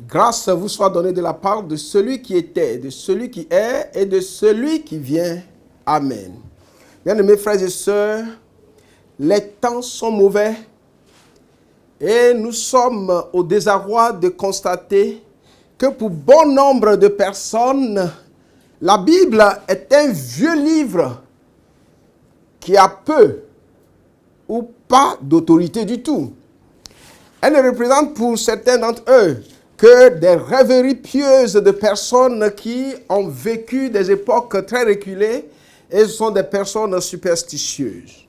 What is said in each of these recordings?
Grâce vous soit donnée de la part de celui qui était, de celui qui est et de celui qui vient. Amen. Bien-aimés frères et sœurs, les temps sont mauvais et nous sommes au désarroi de constater que pour bon nombre de personnes, la Bible est un vieux livre qui a peu ou pas d'autorité du tout. Elle ne représente pour certains d'entre eux que des rêveries pieuses de personnes qui ont vécu des époques très reculées et ce sont des personnes superstitieuses.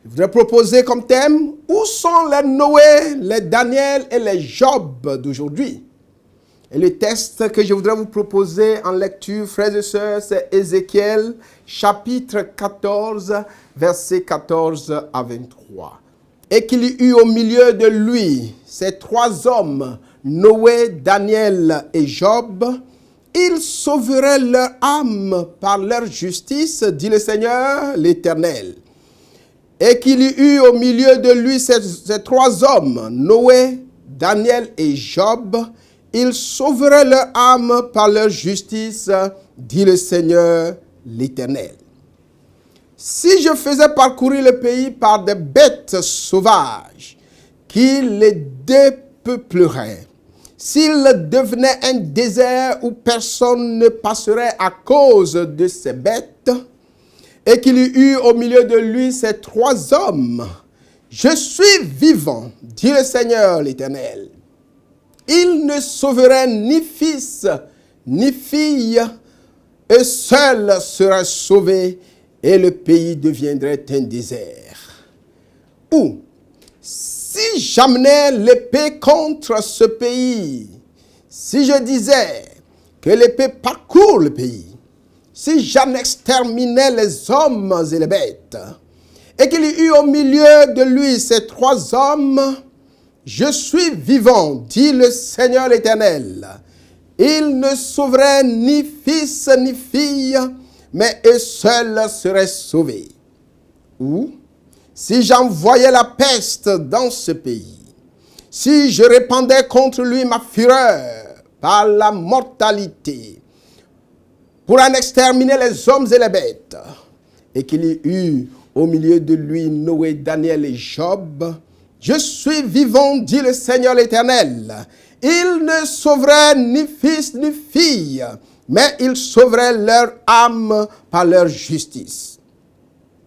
Je voudrais proposer comme thème, où sont les Noé, les Daniel et les Job d'aujourd'hui? Et le texte que je voudrais vous proposer en lecture, frères et sœurs, c'est Ézéchiel, chapitre 14, versets 14 à 23. Et qu'il y eut au milieu de lui ces trois hommes, Noé, Daniel et Job, ils sauveraient leur âme par leur justice, dit le Seigneur l'Éternel. Et qu'il y eut au milieu de lui ces trois hommes, Noé, Daniel et Job, ils sauveraient leur âme par leur justice, dit le Seigneur l'Éternel. Si je faisais parcourir le pays par des bêtes sauvages qui les dépeuplerait, s'il devenait un désert où personne ne passerait à cause de ces bêtes, et qu'il y eut au milieu de lui ces trois hommes, je suis vivant, dit le Seigneur l'Éternel. Il ne sauverait ni fils, ni fille, et seul serait sauvé, et le pays deviendrait un désert. Ou, si j'amenais l'épée contre ce pays, si je disais que l'épée parcourt le pays, si j'en exterminais les hommes et les bêtes, et qu'il y eut au milieu de lui ces trois hommes, je suis vivant, dit le Seigneur l'Éternel. Il ne sauverait ni fils ni fille, mais eux seuls seraient sauvés. Ou, si j'envoyais la peste dans ce pays, si je répandais contre lui ma fureur par la mortalité, pour en exterminer les hommes et les bêtes, et qu'il y eut au milieu de lui Noé, Daniel et Job, je suis vivant, dit le Seigneur l'Éternel. Il ne sauverait ni fils ni fille, mais il sauverait leur âme par leur justice.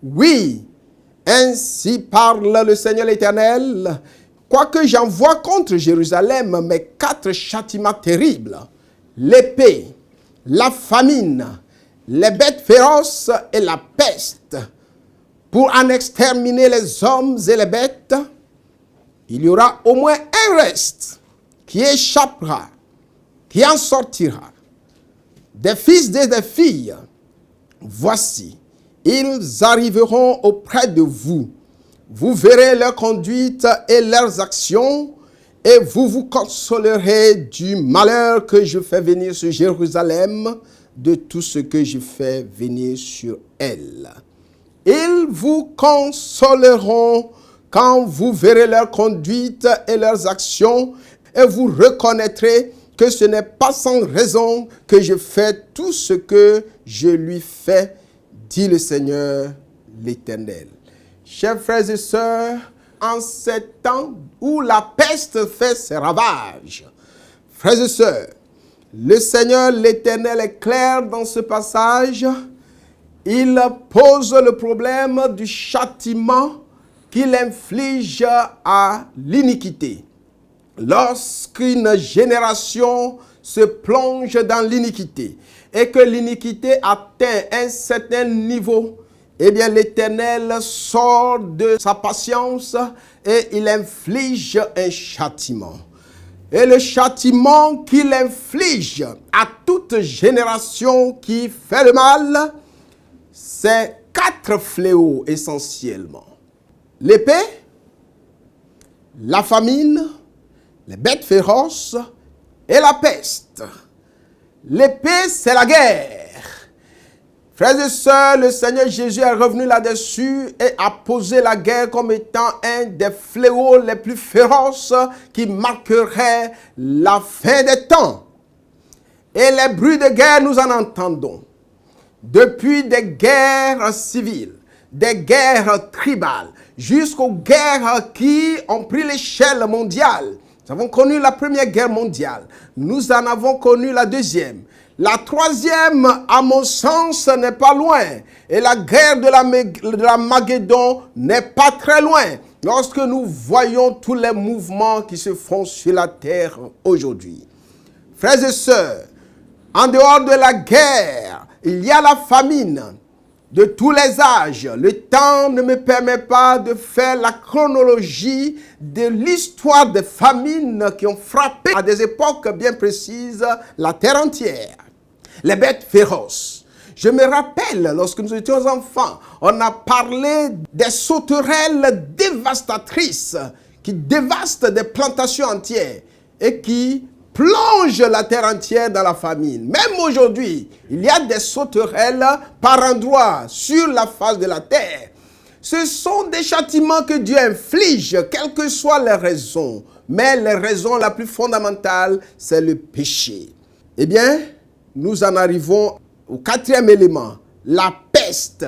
Oui, ainsi parle le Seigneur l'Éternel, quoique j'envoie contre Jérusalem mes 4 châtiments terribles, l'épée, la famine, les bêtes féroces et la peste, pour en exterminer les hommes et les bêtes, il y aura au moins un reste qui échappera, qui en sortira. Des fils et des filles, voici, ils arriveront auprès de vous. Vous verrez leur conduite et leurs actions, et vous vous consolerez du malheur que je fais venir sur Jérusalem, de tout ce que je fais venir sur elle. Ils vous consoleront quand vous verrez leur conduite et leurs actions, et vous reconnaîtrez que ce n'est pas sans raison que je fais tout ce que je lui fais, dit le Seigneur l'Éternel. Chers frères et sœurs, en ces temps où la peste fait ses ravages, frères et sœurs, le Seigneur l'Éternel est clair dans ce passage. Il pose le problème du châtiment qu'il inflige à l'iniquité. Lorsqu'une génération se plonge dans l'iniquité et que l'iniquité atteint un certain niveau, eh bien l'Éternel sort de sa patience et il inflige un châtiment. Et le châtiment qu'il inflige à toute génération qui fait le mal, c'est 4 fléaux essentiellement. L'épée, la famine, les bêtes féroces et la peste. L'épée, c'est la guerre. Frères et sœurs, le Seigneur Jésus est revenu là-dessus et a posé la guerre comme étant un des fléaux les plus féroces qui marquerait la fin des temps. Et les bruits de guerre, nous en entendons. Depuis des guerres civiles, des guerres tribales, jusqu'aux guerres qui ont pris l'échelle mondiale. Nous avons connu la première guerre mondiale. Nous en avons connu la deuxième. La troisième, à mon sens, n'est pas loin. Et la guerre de la Magédon n'est pas très loin. Lorsque nous voyons tous les mouvements qui se font sur la terre aujourd'hui. Frères et sœurs, en dehors de la guerre, il y a la famine de tous les âges. Le temps ne me permet pas de faire la chronologie de l'histoire des famines qui ont frappé à des époques bien précises la terre entière. Les bêtes féroces. Je me rappelle, lorsque nous étions enfants, on a parlé des sauterelles dévastatrices qui dévastent des plantations entières et qui plongent la terre entière dans la famine. Même aujourd'hui, il y a des sauterelles par endroits sur la face de la terre. Ce sont des châtiments que Dieu inflige, quelles que soient les raisons. Mais les raisons la plus fondamentale, c'est le péché. Eh bien, nous en arrivons au quatrième élément, la peste.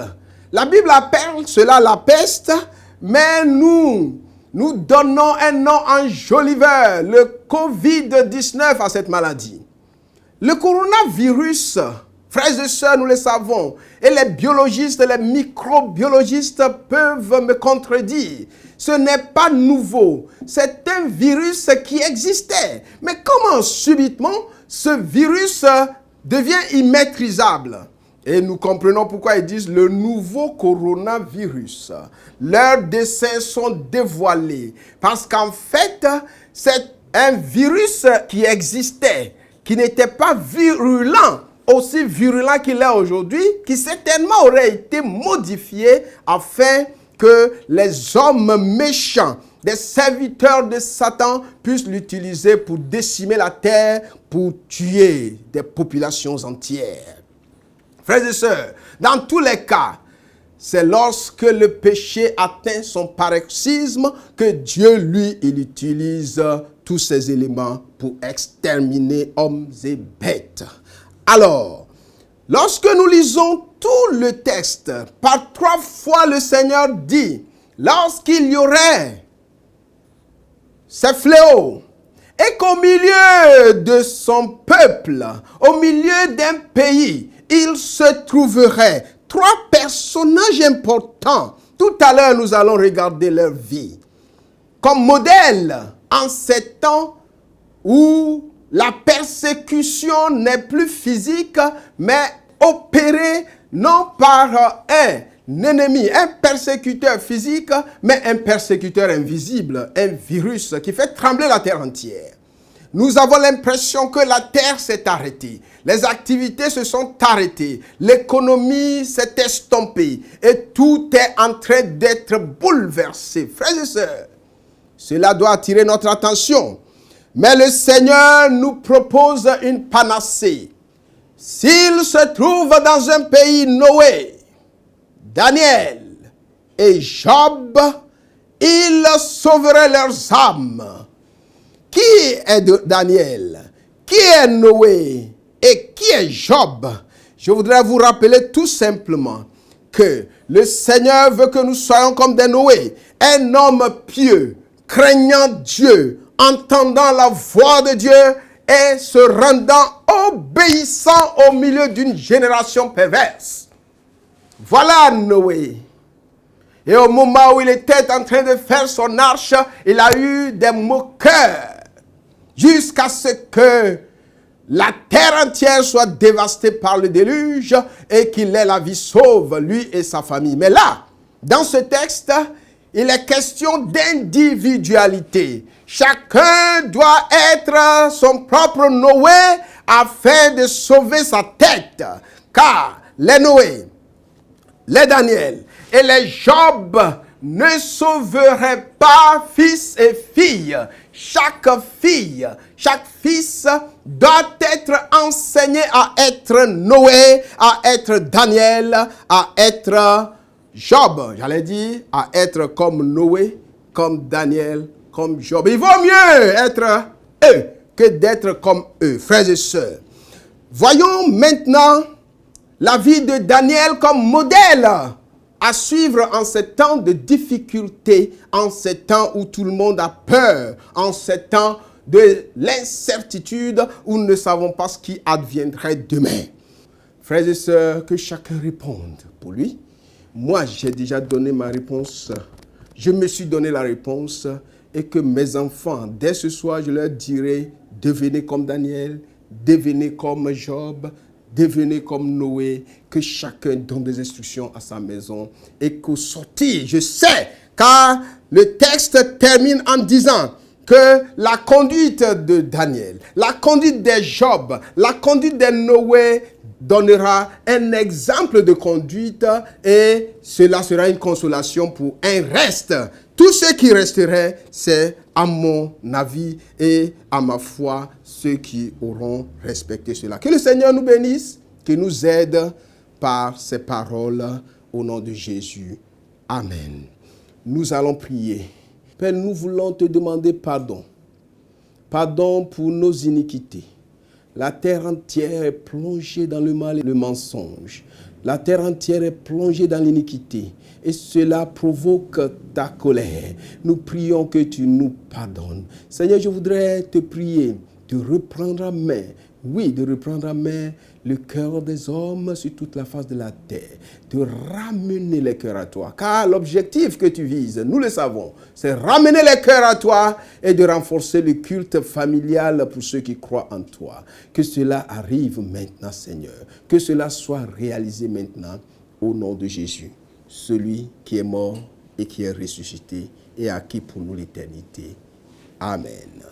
La Bible appelle cela la peste, mais nous donnons un nom enjoliveur, le Covid-19 à cette maladie. Le coronavirus, frères et sœurs, nous le savons, et les biologistes, les microbiologistes peuvent me contredire. Ce n'est pas nouveau, c'est un virus qui existait. Mais comment subitement ce virus devient immaîtrisable? Et nous comprenons pourquoi ils disent le nouveau coronavirus. Leurs desseins sont dévoilés. Parce qu'en fait, c'est un virus qui existait, qui n'était pas virulent, aussi virulent qu'il est aujourd'hui, qui certainement aurait été modifié afin que les hommes méchants, des serviteurs de Satan, puissent l'utiliser pour décimer la terre, pour tuer des populations entières. Frères et sœurs, dans tous les cas, c'est lorsque le péché atteint son paroxysme que Dieu, lui, il utilise tous ces éléments pour exterminer hommes et bêtes. Alors, lorsque nous lisons tout le texte, par 3 fois le Seigneur dit, lorsqu'il y aurait ces fléaux, et qu'au milieu de son peuple, au milieu d'un pays, il se trouverait 3 personnages importants. Tout à l'heure, nous allons regarder leur vie comme modèle en ces temps où la persécution n'est plus physique, mais opérée non par un ennemi, un persécuteur physique, mais un persécuteur invisible, un virus qui fait trembler la terre entière. Nous avons l'impression que la terre s'est arrêtée. Les activités se sont arrêtées. L'économie s'est estompée. Et tout est en train d'être bouleversé. Frères et sœurs, cela doit attirer notre attention. Mais le Seigneur nous propose une panacée. S'il se trouve dans un pays Noé, Daniel et Job, il sauverait leurs âmes. Qui est Daniel? Qui est Noé? Et qui est Job? Je voudrais vous rappeler tout simplement que le Seigneur veut que nous soyons comme des Noé, un homme pieux, craignant Dieu, entendant la voix de Dieu et se rendant obéissant au milieu d'une génération perverse. Voilà Noé. Et au moment où il était en train de faire son arche, il a eu des moqueurs jusqu'à ce que la terre entière soit dévastée par le déluge et qu'il ait la vie sauve, lui et sa famille. Mais là, dans ce texte, il est question d'individualité. Chacun doit être son propre Noé afin de sauver sa tête. Car les Noé, les Daniel et les Job ne sauveraient pas fils et filles. Chaque fille, chaque fils doit être enseigné à être Noé, à être Daniel, à être Job. J'allais dire à être comme Noé, comme Daniel, comme Job. Il vaut mieux être eux que d'être comme eux, frères et sœurs. Voyons maintenant la vie de Daniel comme modèle à suivre en ces temps de difficulté, en ces temps où tout le monde a peur, en ces temps de l'incertitude où nous ne savons pas ce qui adviendrait demain. Frères et sœurs, que chacun réponde pour lui. Moi, j'ai déjà donné ma réponse. Je me suis donné la réponse et que mes enfants, dès ce soir, je leur dirai, devenez comme Daniel, devenez comme Job, devenez comme Noé, que chacun donne des instructions à sa maison et qu'au sortir, je sais, car le texte termine en disant que la conduite de Daniel, la conduite de Job, la conduite de Noé donnera un exemple de conduite et cela sera une consolation pour un reste. Tout ce qui resterait, c'est à mon avis et à ma foi, ceux qui auront respecté cela. Que le Seigneur nous bénisse, qu'il nous aide par ses paroles au nom de Jésus. Amen. Nous allons prier. Père, nous voulons te demander pardon. Pardon pour nos iniquités. La terre entière est plongée dans le mal et le mensonge. La terre entière est plongée dans l'iniquité. Et cela provoque ta colère. Nous prions que tu nous pardonnes. Seigneur, je voudrais te prier de reprendre à main, oui, de reprendre à main le cœur des hommes sur toute la face de la terre, de ramener les cœurs à toi. Car l'objectif que tu vises, nous le savons, c'est ramener les cœurs à toi et de renforcer le culte familial pour ceux qui croient en toi. Que cela arrive maintenant, Seigneur. Que cela soit réalisé maintenant au nom de Jésus, celui qui est mort et qui est ressuscité et acquis pour nous l'éternité. Amen.